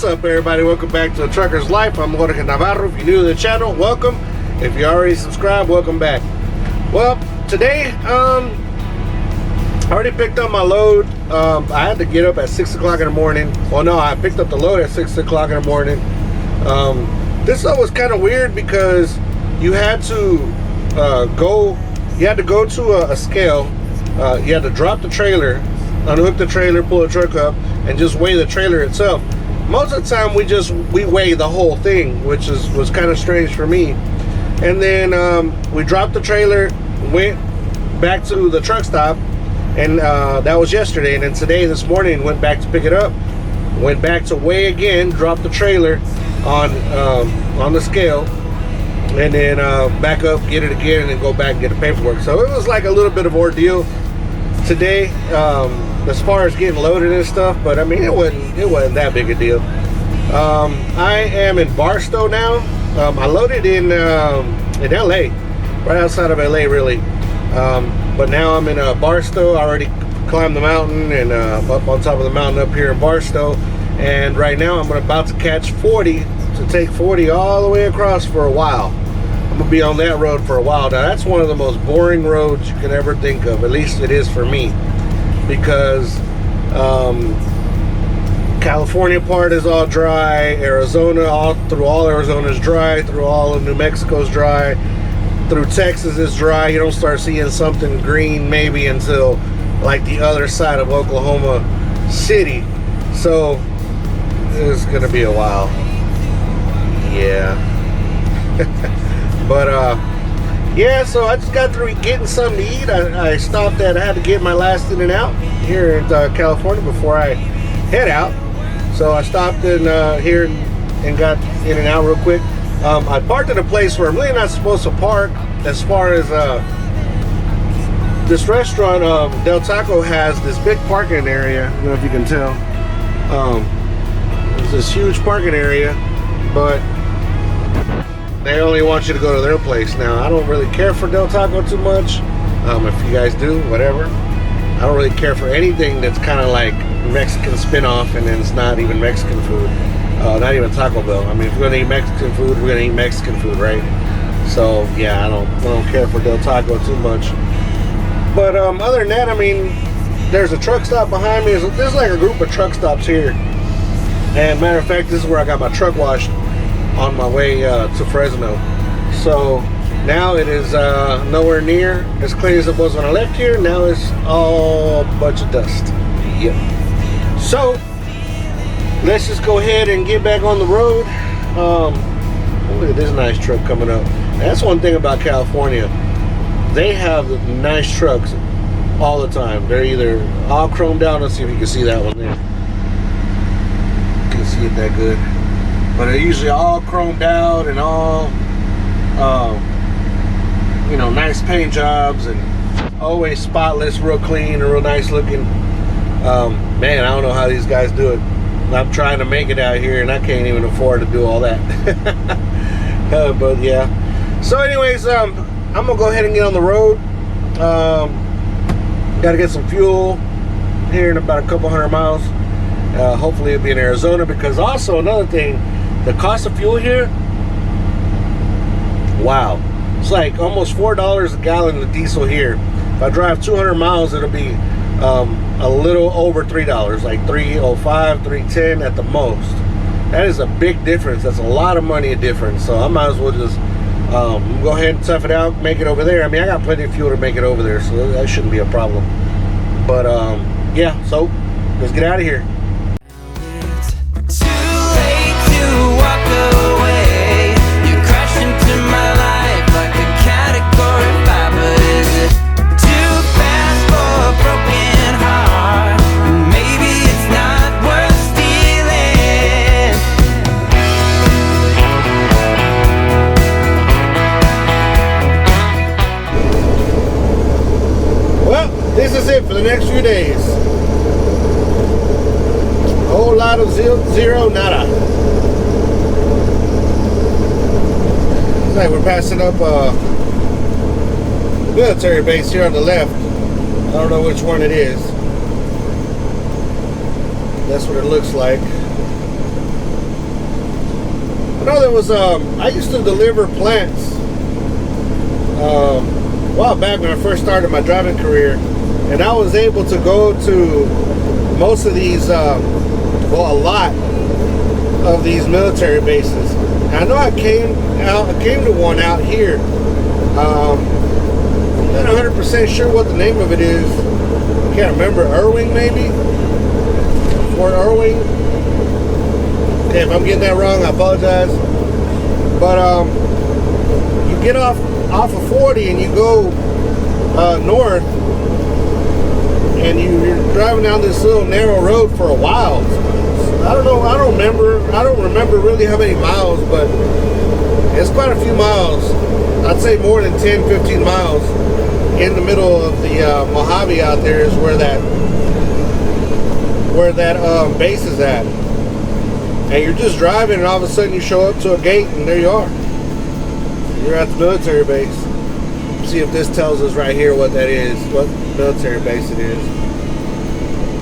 up, everybody? Welcome back to A Trucker's Life. I'm Jorge Navarro. If you're new to the channel, welcome. If you already subscribed, welcome back. Well, today, I already picked up my load. I had to get up at 6 o'clock in the morning. Well, no, I picked up the load at 6 o'clock in the morning. This stuff was kind of weird because you had to go to a scale. You had to drop the trailer, unhook the trailer, pull the truck up, and just weigh the trailer itself. Most of the time we weigh the whole thing, which was kind of strange for me. And then we dropped the trailer, went back to the truck stop, and that was yesterday. And then today, this morning, went back to pick it up, went back to weigh again, dropped the trailer on the scale, and then back up, get it again, and then go back and get the paperwork. So it was like a little bit of ordeal today, as far as getting loaded and stuff. But I mean, it wasn't that big a deal. I am in Barstow now. I loaded in LA, right outside of LA, really. But now I'm in Barstow. I already climbed the mountain and up on top of the mountain up here in Barstow. And right now I'm about to catch 40 to take 40 all the way across for a while. I'm gonna be on that road for a while. Now that's one of the most boring roads you can ever think of. At least it is for me, because California part is all dry, Arizona, through all Arizona is dry, through all of New Mexico's dry, through Texas is dry. You don't start seeing something green maybe until like the other side of Oklahoma City. So it's gonna be a while. Yeah. But yeah, so I just got through getting something to eat. I stopped I had to get my last In-N-Out here in California before I head out. So I stopped in here and got In-N-Out real quick. I parked at a place where I'm really not supposed to park. As far as this restaurant, Del Taco, has this big parking area. I don't know if you can tell. There's this huge parking area, but they only want you to go to their place. Now, I don't really care for Del Taco too much. If you guys do, whatever. I don't really care for anything that's kind of like Mexican spin-off and then it's not even Mexican food. Not even Taco Bell. I mean, if we're gonna eat Mexican food, we're gonna eat Mexican food, right? So yeah, I don't care for Del Taco too much. But other than that, I mean, there's a truck stop behind me. There's like a group of truck stops here. And matter of fact, this is where I got my truck washed on my way to Fresno. So now it is nowhere near as clean as it was when I left here. Now it's all a bunch of dust. Yep. So let's just go ahead and get back on the road. Look at this nice truck coming up. That's one thing about California. They have nice trucks all the time. They're either all chromed out. Let's see if you can see that one there. You can see it that good. But they're usually all chromed out and all, you know, nice paint jobs and always spotless, real clean and real nice looking. Man, I don't know how these guys do it. I'm trying to make it out here and I can't even afford to do all that. But yeah. So anyways, I'm gonna go ahead and get on the road. Got to get some fuel here in about a couple hundred miles. Hopefully it'll be in Arizona, because also another thing, the cost of fuel here, wow, it's like almost $4 a gallon of diesel here. If I drive 200 miles, it'll be a little over $3, like $3.05, $3.10 at the most. That is a big difference. That's a lot of money a difference. So I might as well just go ahead and tough it out, make it over there. I mean, I got plenty of fuel to make it over there, so that shouldn't be a problem. But yeah, so let's get out of here. This is it for the next few days. A whole lot of zero nada. It's like we're passing up a military base here on the left. I don't know which one it is. That's what it looks like. know there was I used to deliver plants a while back when I first started my driving career, and I was able to go to most of these, well, a lot of these military bases. And I know I came to one out here. I'm not 100% sure what the name of it is. I can't remember. Irving, maybe? Fort Irving. Okay, if I'm getting that wrong, I apologize. But you get off of 40 and you go north, and you're driving down this little narrow road for a while. I don't remember really how many miles, but it's quite a few miles. I'd say more than 10, 15 miles in the middle of the Mojave out there is where that base is at. And you're just driving, and all of a sudden you show up to a gate, and there you are. You're at the military base. See if this tells us right here what that is, what military base it is.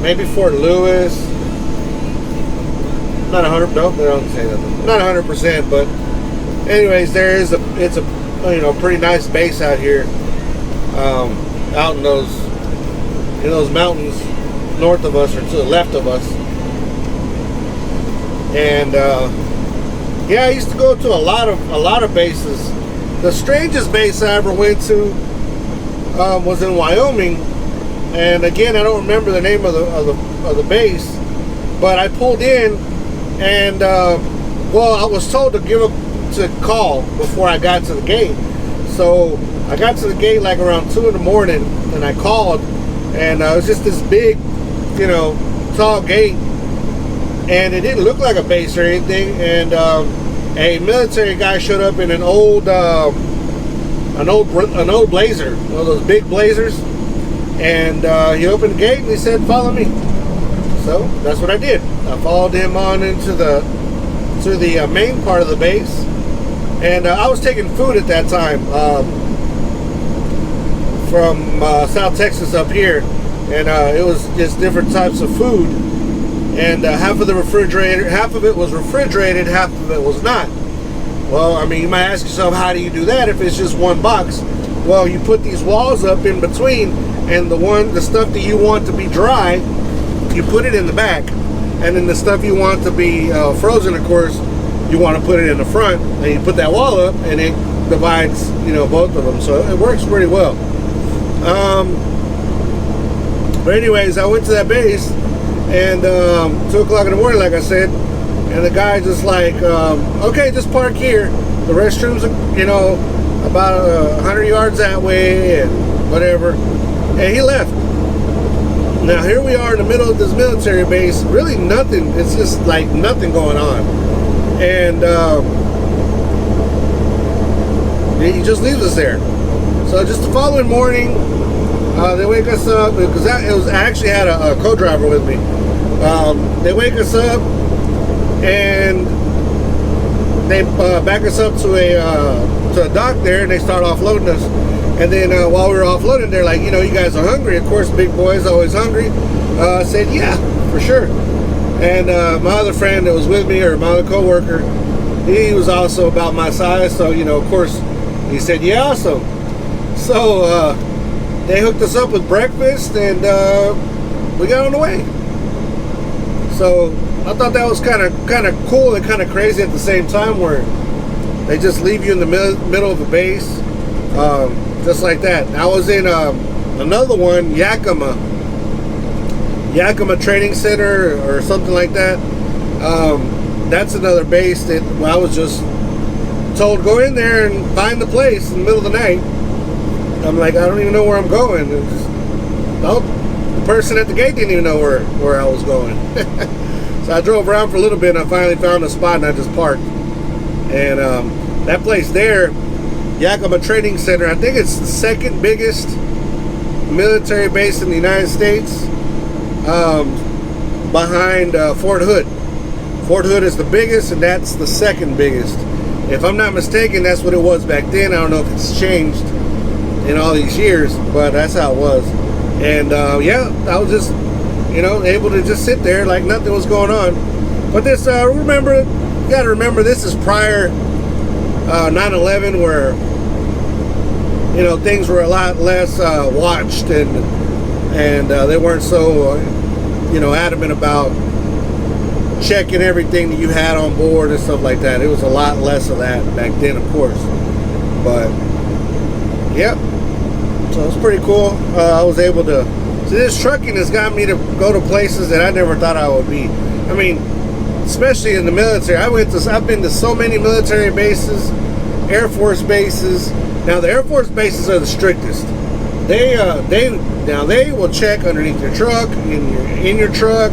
Maybe Fort Lewis. Not 100. Nope, they don't say nothing. Not 100%, but anyways, it's a pretty nice base out here, out in those mountains north of us or to the left of us. And yeah, I used to go to a lot of bases. The strangest base I ever went to was in Wyoming, and again, I don't remember the name of the base, but I pulled in, and well, I was told to call before I got to the gate. So I got to the gate like around 2 in the morning, and I called, and it was just this big, tall gate, and it didn't look like a base or anything. And a military guy showed up in an old Blazer, one of those big Blazers, and he opened the gate and he said, "Follow me." So that's what I did. I followed him on into the main part of the base, and I was taking food at that time from South Texas up here, and it was just different types of food. And half of it was refrigerated, half of it was not. Well, I mean, you might ask yourself, how do you do that if it's just one box? Well, you put these walls up in between, and the stuff that you want to be dry, you put it in the back, and then the stuff you want to be frozen, of course, you want to put it in the front, and you put that wall up, and it divides, both of them. So it works pretty well. But anyways, I went to that base. And 2 o'clock in the morning, like I said, and the guy just like, okay, just park here. The restrooms are, about 100 yards that way, and whatever. And he left. Now here we are in the middle of this military base. Really nothing. It's just like nothing going on. And he just leaves us there. So just the following morning, they wake us up, because I actually had a co-driver with me. They wake us up, and they back us up to a dock there, and they start offloading us. And then while we were offloading, they're like, you guys are hungry. Of course, big boy's always hungry. I said, yeah, for sure. And my other friend that was with me, or my other co-worker, he was also about my size, so of course, he said, yeah, also. So they hooked us up with breakfast, and we got on the way. So I thought that was kind of cool and kind of crazy at the same time, where they just leave you in the middle of a base, just like that. I was in another one, Yakima Training Center or something like that. That's another base that I was just told, go in there and find the place in the middle of the night. I'm like, I don't even know where I'm going. The person at the gate didn't even know where I was going. So I drove around for a little bit, and I finally found a spot, and I just parked. And that place there, Yakima Training Center, I think it's the second biggest military base in the United States, behind Fort Hood. Fort Hood is the biggest, and that's the second biggest. If I'm not mistaken, that's what it was back then. I don't know if it's changed in all these years, but that's how it was. And yeah, I was just able to just sit there like nothing was going on. But this remember you got to remember, this is prior 9/11, where things were a lot less watched, and they weren't so adamant about checking everything that you had on board and stuff like that. It was a lot less of that back then, of course. But yep, so it's pretty cool. I was able to. So this trucking has got me to go to places that I never thought I would be. I mean, especially in the military. I've been to so many military bases, Air Force bases. Now the Air Force bases are the strictest. They will check underneath your truck, in your truck.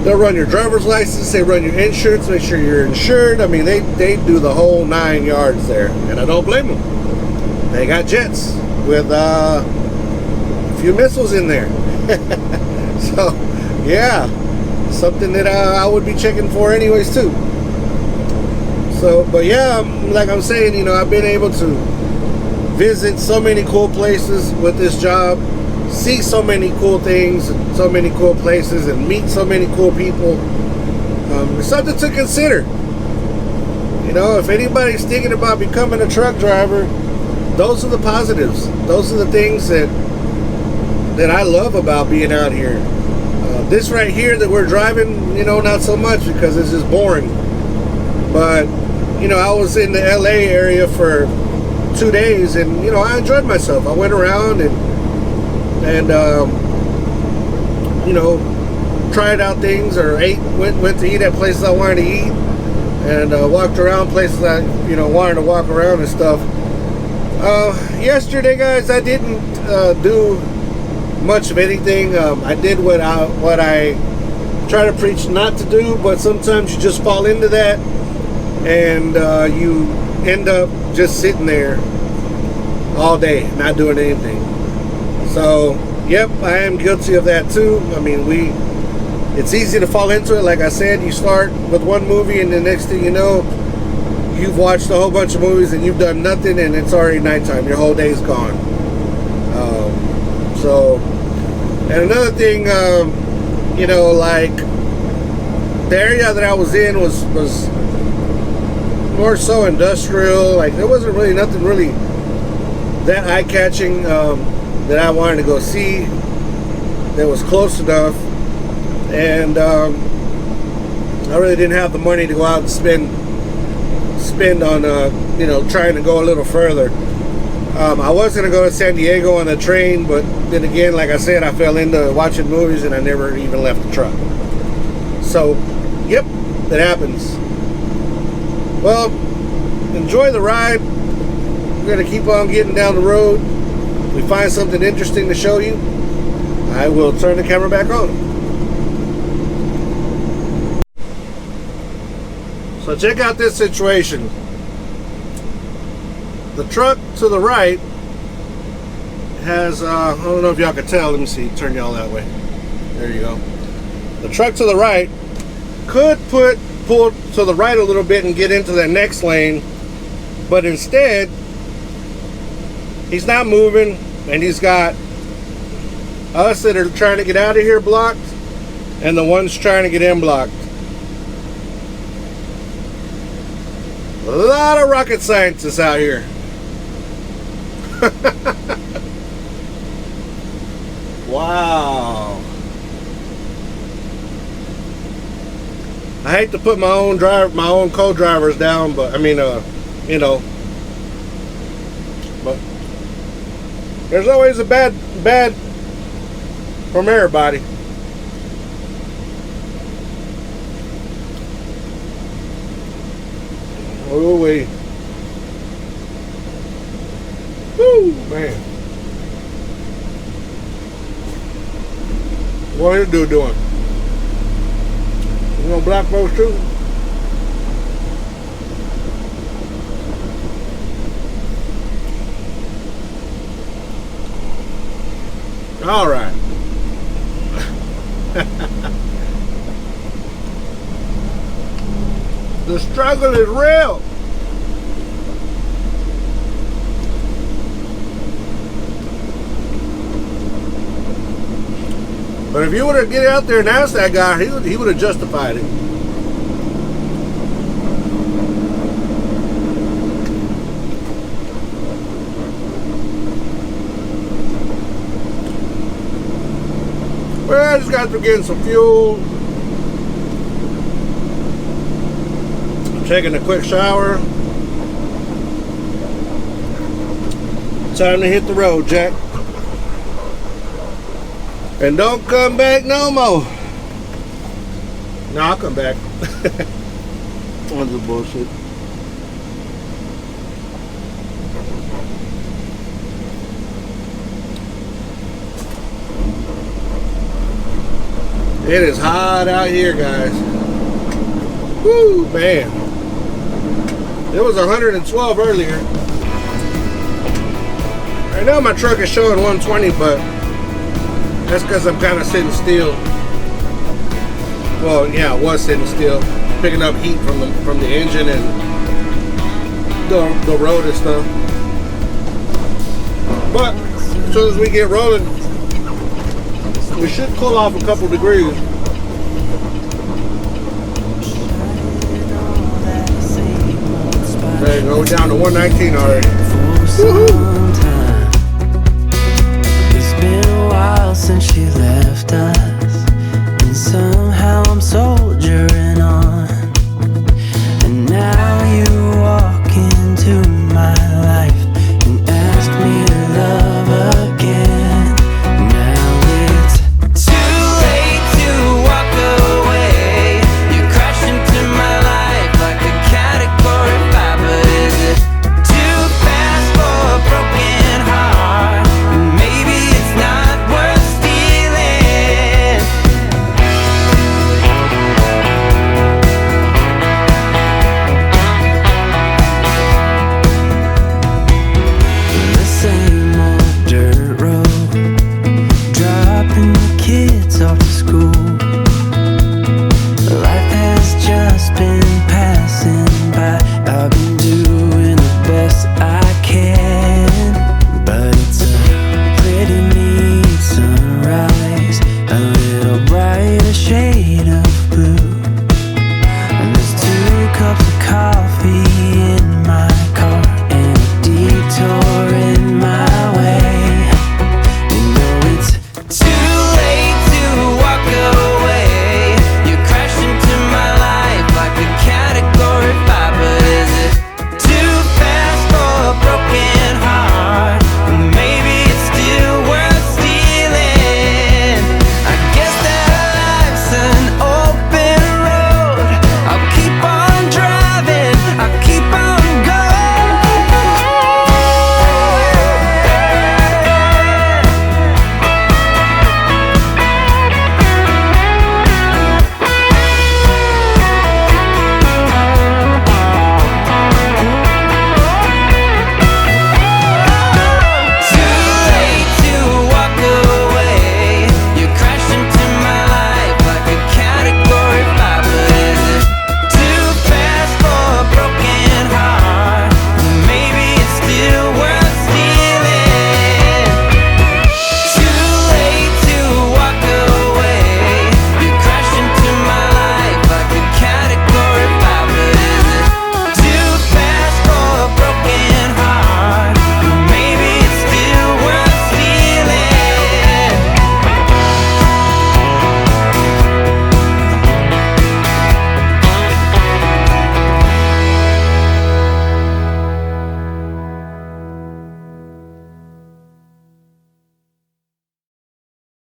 They'll run your driver's license. They run your insurance, make sure you're insured. I mean, they do the whole 9 yards there, and I don't blame them. They got jets with a few missiles in there. So, yeah, something that I would be checking for anyways too. So, but yeah, like I'm saying, I've been able to visit so many cool places with this job, see so many cool things, so many cool places, and meet so many cool people. It's something to consider. If anybody's thinking about becoming a truck driver, those are the positives. Those are the things that I love about being out here. This right here that we're driving, not so much, because it's just boring. But I was in the LA area for 2 days, and I enjoyed myself. I went around and tried out things, or went to eat at places I wanted to eat, and walked around places I wanted to walk around and stuff. Yesterday, guys, I didn't do much of anything. I did what I try to preach not to do, but sometimes you just fall into that, and you end up just sitting there all day not doing anything. So yep, I am guilty of that too. I mean, it's easy to fall into it. Like I said, you start with one movie, and the next thing you know, you've watched a whole bunch of movies and you've done nothing, and it's already nighttime. Your whole day's gone. And another thing, like the area that I was in was more so industrial. Like, there wasn't really nothing really that eye-catching that I wanted to go see that was close enough, and I really didn't have the money to go out and spend on trying to go a little further. I was going to go to San Diego on the train, but then again, like I said, I fell into watching movies and I never even left the truck. So, yep, that happens. Well, enjoy the ride. We're going to keep on getting down the road. If we find something interesting to show you, I will turn the camera back on. So check out this situation. The truck to the right has, I don't know if y'all can tell, let me see, turn y'all that way. There you go. The truck to the right could pull to the right a little bit and get into the next lane, but instead, he's not moving, and he's got us that are trying to get out of here blocked, and the ones trying to get in blocked. A lot of rocket scientists out here. Wow. I hate to put my own co-drivers down, but I mean, but there's always a bad from everybody. Oh wait. Woo, man. What is dude doing? You gonna block those too? All right. The struggle is real. But if you would have get out there and asked that guy, he would have justified it. Well, I just got through getting some fuel. Taking a quick shower. Time to hit the road, Jack. And don't come back no more. No, I'll come back. On the bullshit. It is hot out here, guys. Woo, man. It was 112 earlier. Right now my truck is showing 120, but that's because I'm kind of sitting still. Well, yeah, I was sitting still, picking up heat from the engine and the road and stuff. But as soon as we get rolling, we should cool off a couple degrees. There you go, we're down to 119 already. Woohoo! It's been a while.